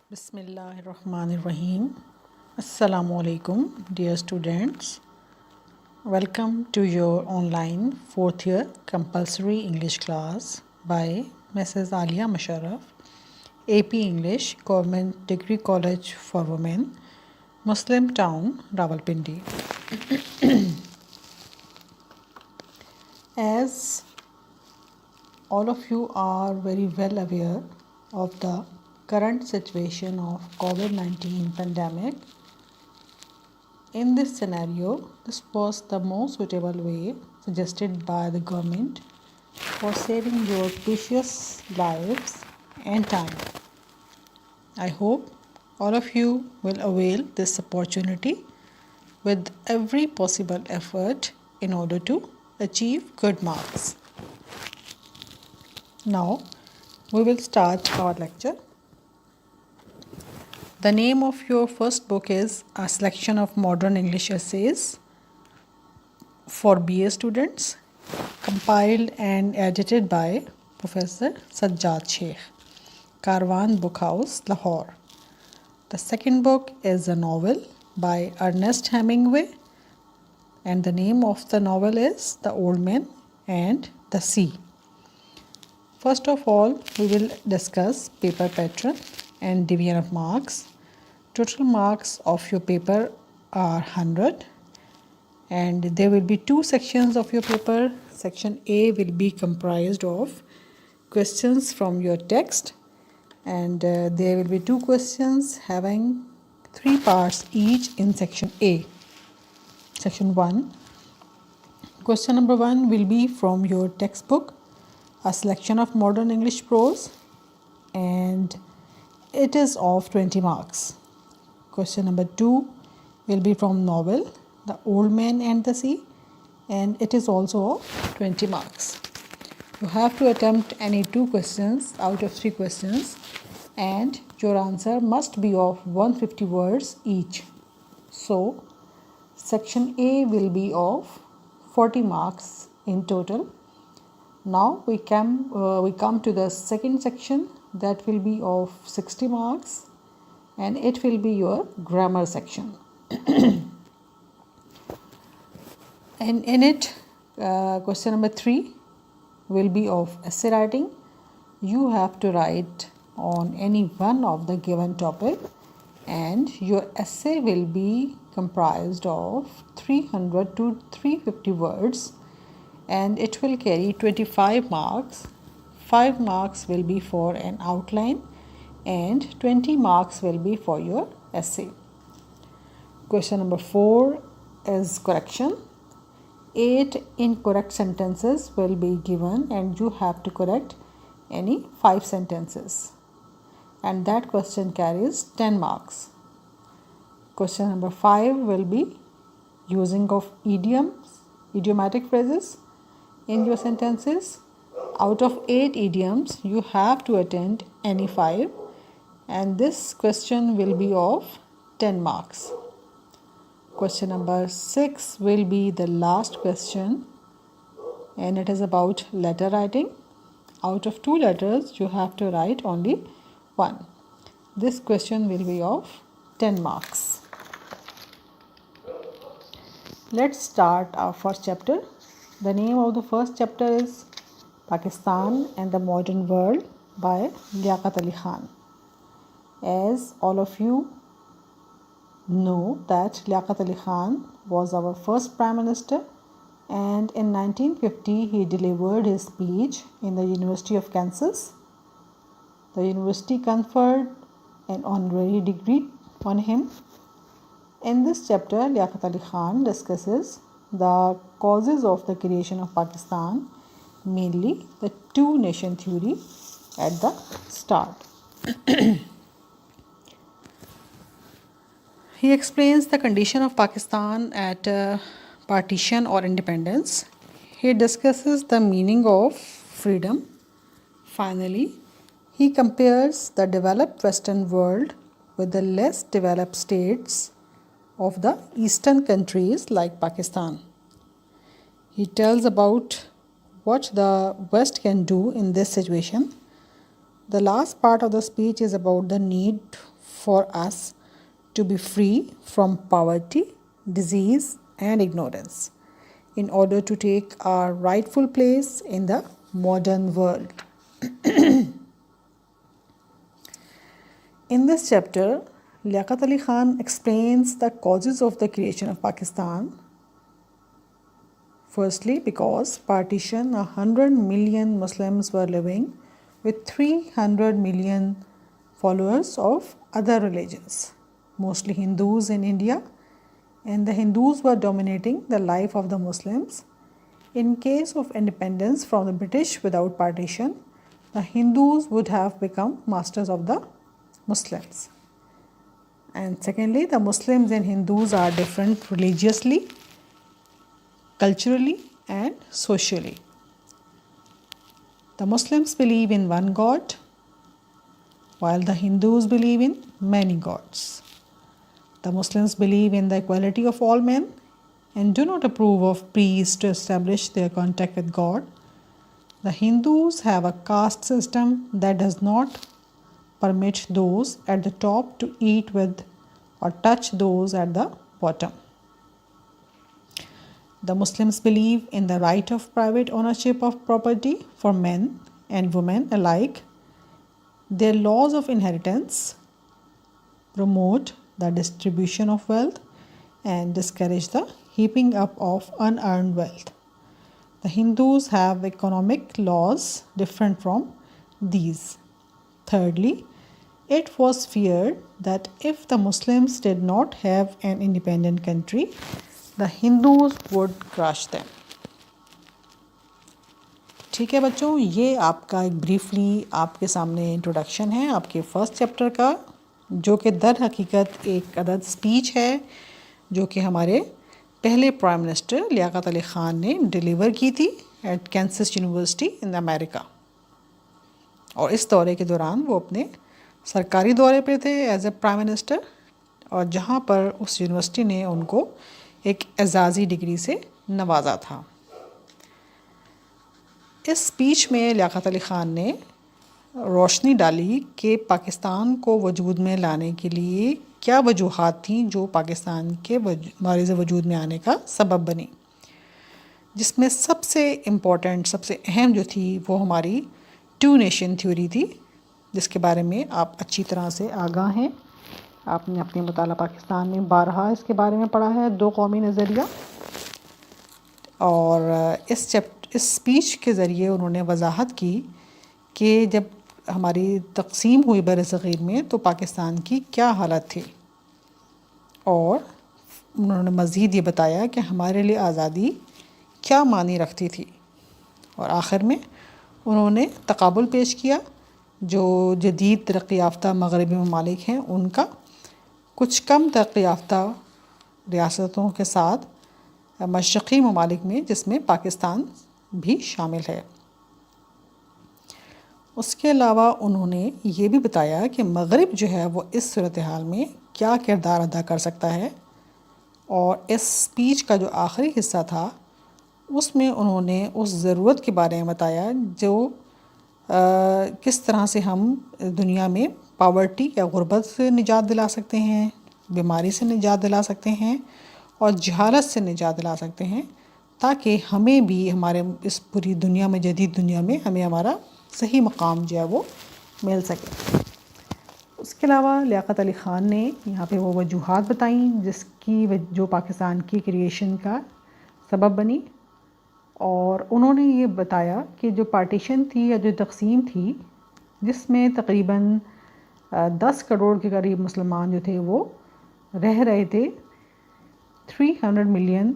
Bismillahirrahmanirrahim. Assalamu alaikum, dear students. Welcome to your online fourth year compulsory English class by Mrs. Alia Musharraf, AP English, Government Degree College for Women, Muslim Town, Rawalpindi. As all of you are very well aware of the current situation of COVID-19 pandemic, in this scenario, this was the most suitable way suggested by the government for saving your precious lives and time. I hope all of you will avail this opportunity with every possible effort in order to achieve good marks. Now, we will start our lecture. The name of your first book is A Selection of Modern English Essays for BA students, compiled and edited by Professor Sajjad Sheikh, Karwan Book House, Lahore. The second book is a novel by Ernest Hemingway, and the name of the novel is The Old Man and the Sea. First of all, we will discuss paper pattern and division of marks. Total marks of your paper are 100, and there will be two sections of your paper. Section A will be comprised of questions from your text, and there will be two questions having three parts each in section A. Section 1. Question number 1 will be from your textbook, A Selection of Modern English Prose, and it is of 20 marks. Question number 2 will be from novel The Old Man and the Sea, and it is also of 20 marks. You have to attempt any two questions out of three questions, and your answer must be of 150 words each. So, section A will be of 40 marks in total. Now we come to the second section, that will be of 60 marks, and it will be your grammar section. And in it, question number 3 will be of essay writing. You have to write on any one of the given topic, and your essay will be comprised of 300 to 350 words, and it will carry 25 marks. 5 marks will be for an outline, and 20 marks will be for your essay. Question number 4 is correction. 8 incorrect sentences will be given, and you have to correct any 5 sentences, and that question carries 10 marks. Question number 5 will be using of idioms, idiomatic phrases in your sentences. Out of 8 idioms, you have to attend any 5, and this question will be of 10 marks. Question number 6 will be the last question, and it is about letter writing. Out of 2 letters, you have to write only 1. This question will be of 10 marks. Let's start our first chapter. The name of the first chapter is Pakistan and the Modern World by Liaquat Ali Khan. As all of you know that Liaquat Ali Khan was our first Prime Minister, and in 1950 he delivered his speech in the University of Kansas. The university conferred an honorary degree on him. In this chapter, Liaquat Ali Khan discusses the causes of the creation of Pakistan, mainly the two-nation theory at the start. He explains the condition of Pakistan at partition or independence. He discusses the meaning of freedom. Finally, he compares the developed Western world with the less developed states of the eastern countries like Pakistan. He tells about what the West can do in this situation. The last part of the speech is about the need for us to be free from poverty, disease, and ignorance in order to take our rightful place in the modern world. In this chapter, Liaquat Ali Khan explains the causes of the creation of Pakistan. Firstly, because partition, 100 million Muslims were living with 300 million followers of other religions, mostly Hindus in India, and the Hindus were dominating the life of the Muslims. In case of independence from the British without partition, the Hindus would have become masters of the Muslims. And secondly, the Muslims and Hindus are different religiously, culturally, and socially. The Muslims believe in one God, while the Hindus believe in many gods. The Muslims believe in the equality of all men and do not approve of priests to establish their contact with God. The Hindus have a caste system that does not permit those at the top to eat with or touch those at the bottom. The Muslims believe in the right of private ownership of property for men and women alike. Their laws of inheritance promote the distribution of wealth and discourage the heaping up of unearned wealth. The Hindus have economic laws different from these. Thirdly, it was feared that if the Muslims did not have an independent country, the Hindus would crush them. ٹھیک ہے بچوں، یہ آپ کا ایک briefly آپ کے سامنے انٹروڈکشن ہے آپ کے فرسٹ چیپٹر کا، جو کہ در حقیقت ایک عدد اسپیچ ہے جو کہ ہمارے پہلے پرائم منسٹر لیاقت علی خان نے ڈیلیور کی تھی ایٹ کینسس یونیورسٹی ان امریکہ. اور اس دورے کے دوران وہ اپنے سرکاری دورے پہ تھے ایز اے پرائم منسٹر، اور جہاں پر اس یونیورسٹی نے ان کو ایک اعزازی ڈگری سے نوازا تھا. اس سپیچ میں لیاقت علی خان نے روشنی ڈالی کہ پاکستان کو وجود میں لانے کے لیے کیا وجوہات تھیں جو پاکستان کے معرض وجود میں آنے کا سبب بنی، جس میں سب سے امپورٹنٹ، سب سے اہم جو تھی وہ ہماری 2 نیشن تھیوری تھی، جس کے بارے میں آپ اچھی طرح سے آگاہ ہیں. آپ نے اپنے مطالعہ پاکستان میں بارہا اس کے بارے میں پڑھا ہے، 2 قومی نظریہ. اور اس اسپیچ کے ذریعے انہوں نے وضاحت کی کہ جب ہماری تقسیم ہوئی بر صغیر میں تو پاکستان کی کیا حالت تھی، اور انہوں نے مزید یہ بتایا کہ ہمارے لیے آزادی کیا معنی رکھتی تھی. اور آخر میں انہوں نے تقابل پیش کیا جو جدید ترقی یافتہ مغربی ممالک ہیں ان کا کچھ کم ترقی یافتہ ریاستوں کے ساتھ مشرقی ممالک میں، جس میں پاکستان بھی شامل ہے. اس کے علاوہ انہوں نے یہ بھی بتایا کہ مغرب جو ہے وہ اس صورتحال میں کیا کردار ادا کر سکتا ہے. اور اس اسپیچ کا جو آخری حصہ تھا اس میں انہوں نے اس ضرورت کے بارے میں بتایا جو کس طرح سے ہم دنیا میں پاورٹی یا غربت سے نجات دلا سکتے ہیں، بیماری سے نجات دلا سکتے ہیں، اور جہالت سے نجات دلا سکتے ہیں، تاکہ ہمیں بھی ہمارے اس پوری دنیا میں، جدید دنیا میں، ہمیں ہمارا صحیح مقام جو ہے وہ مل سکے. اس کے علاوہ لیاقت علی خان نے یہاں پہ وہ وجوہات بتائیں جو پاکستان کی کریشن کا سبب بنی. اور انہوں نے یہ بتایا کہ جو پارٹیشن تھی یا جو تقسیم تھی، جس میں تقریباً 10 کروڑ کے قریب مسلمان جو تھے وہ رہ رہے تھے 300 million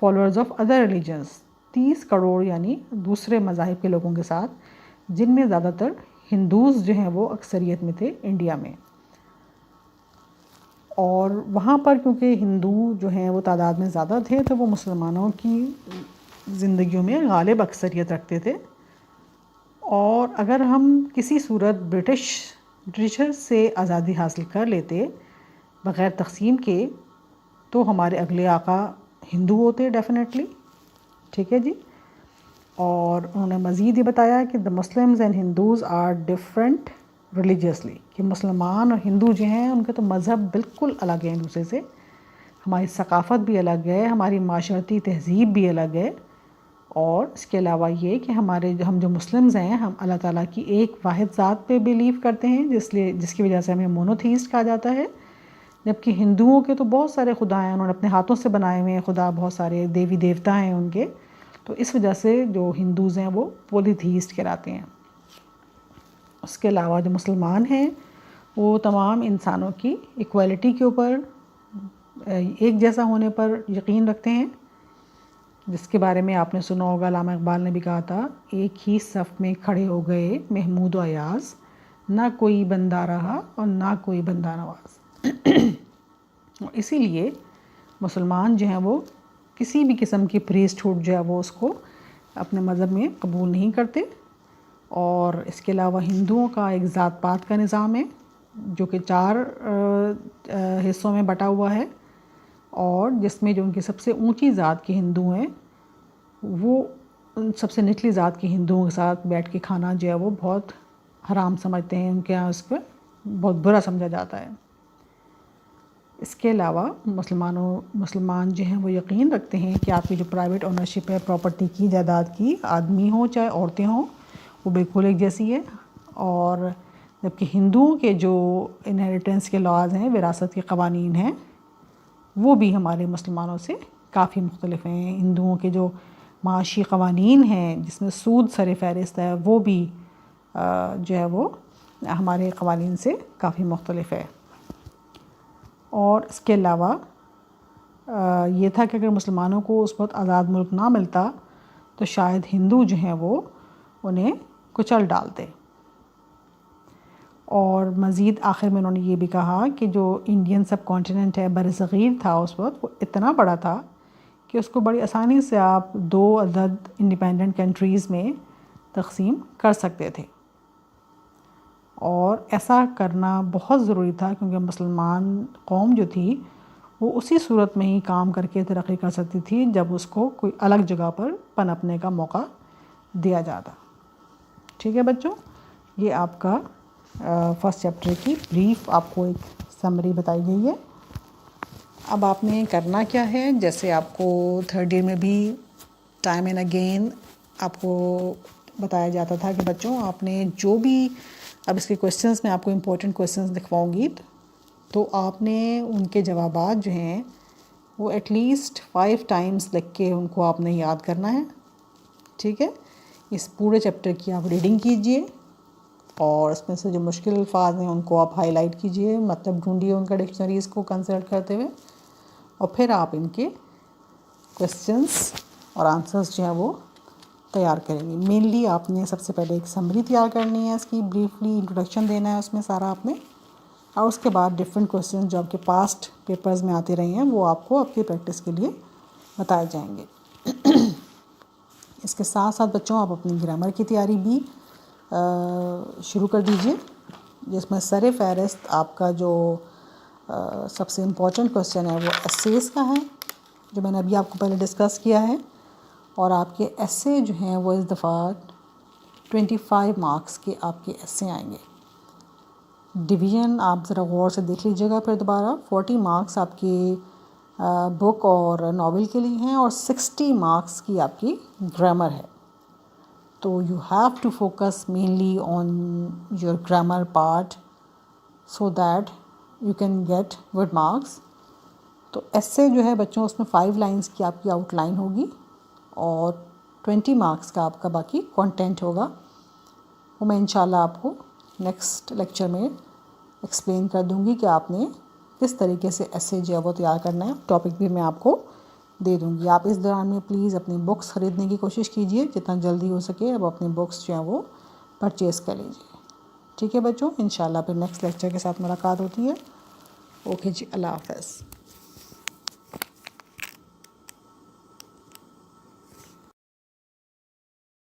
followers of other religions, 30 crore یعنی دوسرے مذاہب کے لوگوں کے ساتھ، جن میں زیادہ تر ہندوز جو ہیں وہ اکثریت میں تھے انڈیا میں. اور وہاں پر کیونکہ ہندو جو ہیں وہ تعداد میں زیادہ تھے تو وہ مسلمانوں کی زندگیوں میں غالب اکثریت رکھتے تھے. اور اگر ہم کسی صورت برٹش سے آزادی حاصل کر لیتے بغیر تقسیم کے تو ہمارے اگلے آقا ہندو ہوتے ڈیفینیٹلی. ٹھیک ہے جی. اور انہوں نے مزید یہ بتایا کہ the Muslims and Hindus are different religiously کہ مسلمان اور ہندو جو ہیں ان کا تو مذہب بالکل الگ ہے ایک دوسرے سے، ہماری ثقافت بھی الگ ہے، ہماری معاشرتی تہذیب بھی الگ ہے، اور اس کے علاوہ یہ کہ ہم جو مسلمز ہیں ہم اللہ تعالیٰ کی ایک واحد ذات پہ بیلیو کرتے ہیں، جس کی وجہ سے ہمیں مونوتھیسٹ کہا جاتا ہے، جبکہ ہندوؤں کے تو بہت سارے خدا ہیں، انہوں نے اپنے ہاتھوں سے بنائے ہوئے ہیں خدا، بہت سارے دیوی دیوتا ہیں ان کے، تو اس وجہ سے جو ہندوز ہیں وہ پولیتھیسٹ کہلاتے ہیں۔ اس کے علاوہ جو مسلمان ہیں وہ تمام انسانوں کی ایکویلٹی کے اوپر، ایک جیسا ہونے پر یقین رکھتے ہیں، جس کے بارے میں آپ نے سنا ہوگا، علامہ اقبال نے بھی کہا تھا، ایک ہی صف میں کھڑے ہو گئے محمود و ایاز، نہ کوئی بندہ رہا اور نہ کوئی بندہ نواز۔ اسی لیے مسلمان جو ہیں وہ کسی بھی قسم کی پریسٹ ہوڈ جو ہے وہ اس کو اپنے مذہب میں قبول نہیں کرتے، اور اس کے علاوہ ہندوؤں کا ایک ذات پات کا نظام ہے جو کہ 4 حصوں میں بٹا ہوا ہے، اور جس میں جو ان کی سب سے اونچی ذات کے ہندو ہیں وہ سب سے نچلی ذات کے ہندوؤں کے ساتھ بیٹھ کے کھانا جو ہے وہ بہت حرام سمجھتے ہیں، ان کے یہاں اس کو بہت برا سمجھا جاتا ہے۔ اس کے علاوہ مسلمان جو ہیں وہ یقین رکھتے ہیں کہ آپ کی جو پرائیویٹ اونرشپ ہے پراپرٹی کی، جائیداد کی، آدمی ہوں چاہے عورتیں ہوں، وہ بالکل ایک جیسی ہے، اور جبکہ ہندوؤں کے جو انہیریٹنس کے لاز ہیں، وراثت کے قوانین ہیں، وہ بھی ہمارے مسلمانوں سے کافی مختلف ہیں۔ ہندوؤں کے جو معاشی قوانین ہیں جس میں سود سر فہرست ہے، وہ بھی جو ہے وہ ہمارے قوانین سے کافی مختلف ہے۔ اور اس کے علاوہ یہ تھا کہ اگر مسلمانوں کو اس وقت آزاد ملک نہ ملتا تو شاید ہندو جو ہیں وہ انہیں کچل ڈالتے۔ اور مزید آخر میں انہوں نے یہ بھی کہا کہ جو انڈین سب کانٹیننٹ ہے، بر صغیر تھا اس وقت، وہ اتنا بڑا تھا کہ اس کو بڑی آسانی سے آپ 2 عدد انڈیپینڈنٹ کنٹریز میں تقسیم کر سکتے تھے، اور ایسا کرنا بہت ضروری تھا کیونکہ مسلمان قوم جو تھی وہ اسی صورت میں ہی کام کر کے ترقی کر سکتی تھی جب اس کو کوئی الگ جگہ پر پنپنے کا موقع دیا جاتا۔ ٹھیک ہے بچوں، یہ آپ کا فرسٹ چیپٹر کی بریف آپ کو ایک سمری بتائی گئی ہے۔ اب آپ نے کرنا کیا ہے، جیسے آپ کو 3rd ایئر میں بھی ٹائم اینڈ اگین آپ کو بتایا جاتا تھا کہ بچوں آپ نے جو بھی، اب اس کے کویسچنس میں آپ کو امپورٹنٹ کویسچنس دکھواؤں گی تو آپ نے ان کے جوابات جو ہیں وہ ایٹ لیسٹ 5 ٹائمز لکھ کے ان کو آپ نے یاد کرنا ہے۔ ٹھیک ہے، اس پورے چیپٹر کی آپ ریڈنگ کیجئے، اور اس میں سے جو مشکل الفاظ ہیں ان کو آپ ہائی لائٹ کیجئے، مطلب ڈھونڈیے ان کا ڈکشنریز کو کنسلٹ کرتے ہوئے، اور پھر آپ ان کے کویسچنس اور آنسرز جو ہیں وہ تیار کریں گے۔ مینلی آپ نے سب سے پہلے ایک سمری تیار کرنی ہے، اس کی بریفلی انٹروڈکشن دینا ہے اس میں سارا آپ نے، اور اس کے بعد ڈفرینٹ کویسچنز جو آپ کے پاسٹ پیپرز میں آتے رہے ہیں وہ آپ کو آپ کی پریکٹس کے لیے بتائے جائیں گے۔ اس کے ساتھ ساتھ بچوں آپ اپنی گرامر کی تیاری بھی شروع کر دیجئے، جس میں سر فہرست آپ کا جو سب سے امپورٹنٹ کویسچن ہے وہ ایسیز کا ہے، جو میں نے ابھی آپ کو پہلے ڈسکس کیا ہے، اور آپ کے ایسے جو ہیں وہ اس دفعہ 25 مارکس کے آپ کے ایسے آئیں گے۔ ڈویژن آپ ذرا غور سے دیکھ لیجیے گا پھر دوبارہ، 40 مارکس آپ کی بک اور ناول کے لیے ہیں، اور 60 مارکس کی آپ کی گرامر ہے۔ تو you have to focus mainly on your grammar part so that you can get good marks. تو ایسے جو ہے بچوں اس میں 5 لائنس کی آپ کی آؤٹ لائن ہوگی، اور 20 مارکس کا آپ کا باقی کنٹینٹ ہوگا، وہ میں انشاءاللہ آپ کو نیکسٹ لیکچر میں ایکسپلین کر دوں گی کہ آپ نے کس طریقے سے ایسے جو ہے وہ تیار کرنا ہے، ٹاپک بھی میں آپ کو دے دوں گی۔ آپ اس دوران میں پلیز اپنی بکس خریدنے کی کوشش کیجئے، جتنا جلدی ہو سکے اب اپنی بکس جو ہیں وہ پرچیز کر لیجئے۔ ٹھیک ہے بچوں، انشاءاللہ پھر نیکسٹ لیکچر کے ساتھ ملاقات ہوتی ہے۔ اوکے جی، اللہ حافظ۔